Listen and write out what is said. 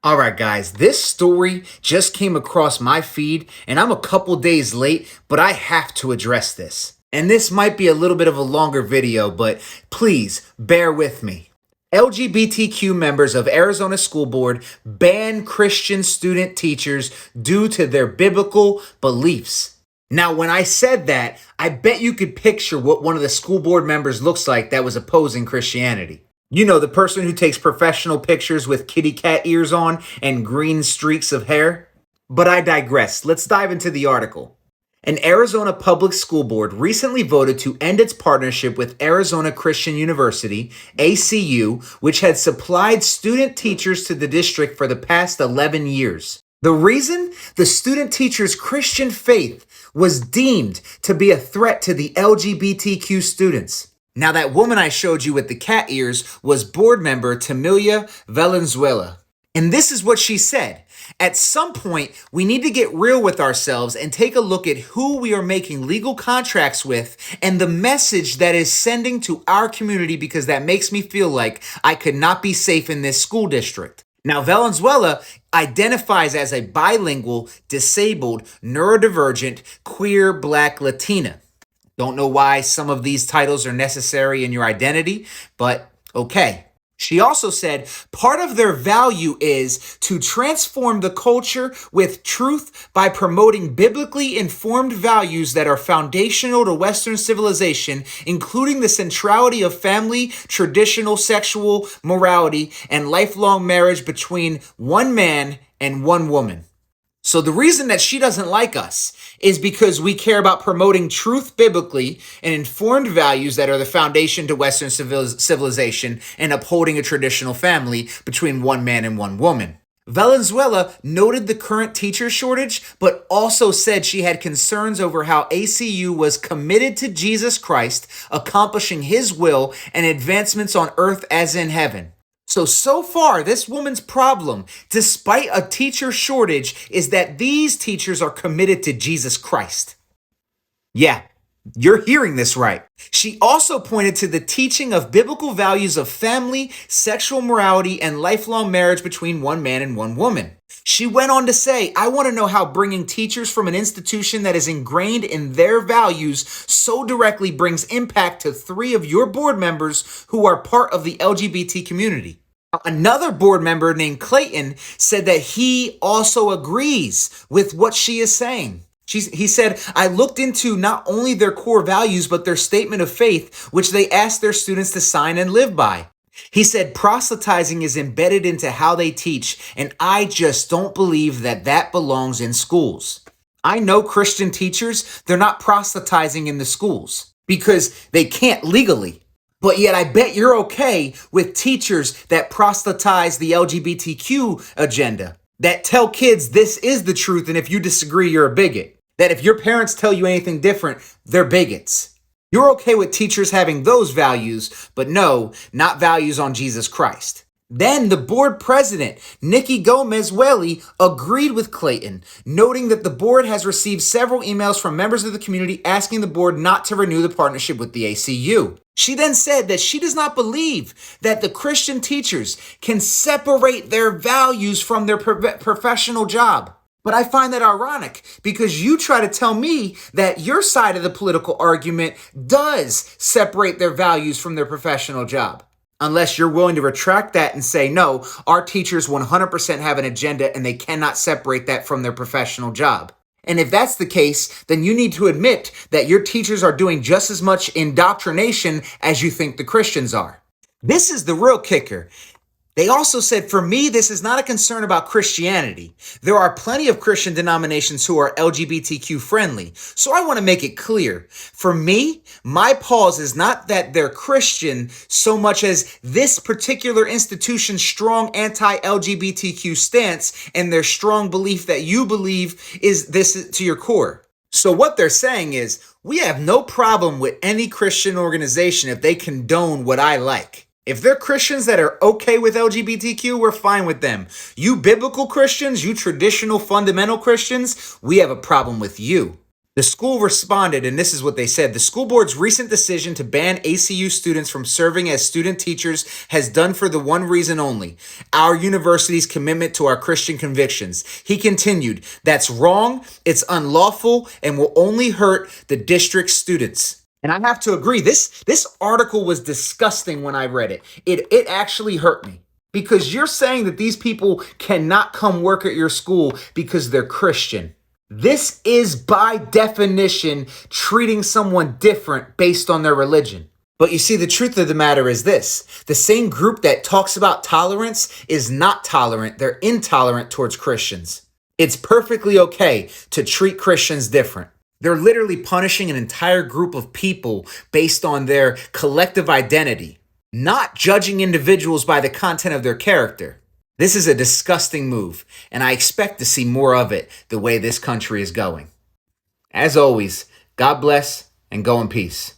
All right, guys, this story just came across my feed, and I'm a couple days late, but I have to address this. And this might be a little bit of a longer video, but please bear with me. LGBTQ members of Arizona School Board ban Christian student teachers due to their biblical beliefs. Now, when I said that, I bet you could picture what one of the school board members looks like that was opposing Christianity. You know, the person who takes professional pictures with kitty cat ears on and green streaks of hair? But I digress. Let's dive into the article. An Arizona public school board recently voted to end its partnership with Arizona Christian University, ACU, which had supplied student teachers to the district for the past 11 years. The reason? The student teacher's Christian faith was deemed to be a threat to the LGBTQ students. Now, that woman I showed you with the cat ears was board member Tamilia Valenzuela. And this is what she said. At some point, we need to get real with ourselves and take a look at who we are making legal contracts with and the message that is sending to our community, because that makes me feel like I could not be safe in this school district. Now, Valenzuela identifies as a bilingual, disabled, neurodivergent, queer, Black Latina. Don't know why some of these titles are necessary in your identity, but okay. She also said part of their value is to transform the culture with truth by promoting biblically informed values that are foundational to Western civilization, including the centrality of family, traditional sexual morality, and lifelong marriage between one man and one woman. So the reason that she doesn't like us is because we care about promoting truth biblically and informed values that are the foundation to Western civilization and upholding a traditional family between one man and one woman. Valenzuela noted the current teacher shortage, but also said she had concerns over how ACU was committed to Jesus Christ, accomplishing his will and advancements on earth as in heaven. So far, this woman's problem, despite a teacher shortage, is that these teachers are committed to Jesus Christ. Yeah, you're hearing this right. She also pointed to the teaching of biblical values of family, sexual morality, and lifelong marriage between one man and one woman. She went on to say, I want to know how bringing teachers from an institution that is ingrained in their values so directly brings impact to 3 of your board members who are part of the LGBT community. Another board member named Clayton said that he also agrees with what she is saying. He said, I looked into not only their core values, but their statement of faith, which they asked their students to sign and live by. He said proselytizing is embedded into how they teach, and I just don't believe that that belongs in schools. I know Christian teachers, they're not proselytizing in the schools because they can't legally. But yet I bet you're okay with teachers that proselytize the LGBTQ agenda, that tell kids this is the truth, and if you disagree, you're a bigot. That if your parents tell you anything different, they're bigots. You're okay with teachers having those values, but no, not values on Jesus Christ. Then the board president, Nikki Gomez-Welly, agreed with Clayton, noting that the board has received several emails from members of the community asking the board not to renew the partnership with the ACU. She then said that she does not believe that the Christian teachers can separate their values from their professional job. But I find that ironic because you try to tell me that your side of the political argument does separate their values from their professional job. Unless you're willing to retract that and say, no, our teachers 100% have an agenda and they cannot separate that from their professional job. And if that's the case, then you need to admit that your teachers are doing just as much indoctrination as you think the Christians are. This is the real kicker. They also said, for me, this is not a concern about Christianity. There are plenty of Christian denominations who are LGBTQ friendly. So I want to make it clear. For me, my pause is not that they're Christian so much as this particular institution's strong anti-LGBTQ stance and their strong belief that you believe is this to your core. So what they're saying is, we have no problem with any Christian organization if they condone what I like. If they're Christians that are okay with LGBTQ, we're fine with them. You biblical Christians, you traditional fundamental Christians, we have a problem with you. The school responded, and this is what they said. The school board's recent decision to ban ACU students from serving as student teachers has done for the one reason only: our university's commitment to our Christian convictions. He continued, that's wrong, it's unlawful, and will only hurt the district students. And I have to agree, this article was disgusting when I read it. It actually hurt me. Because you're saying that these people cannot come work at your school because they're Christian. This is by definition treating someone different based on their religion. But you see, the truth of the matter is this: the same group that talks about tolerance is not tolerant. They're intolerant towards Christians. It's perfectly okay to treat Christians different. They're literally punishing an entire group of people based on their collective identity, not judging individuals by the content of their character. This is a disgusting move, and I expect to see more of it the way this country is going. As always, God bless and go in peace.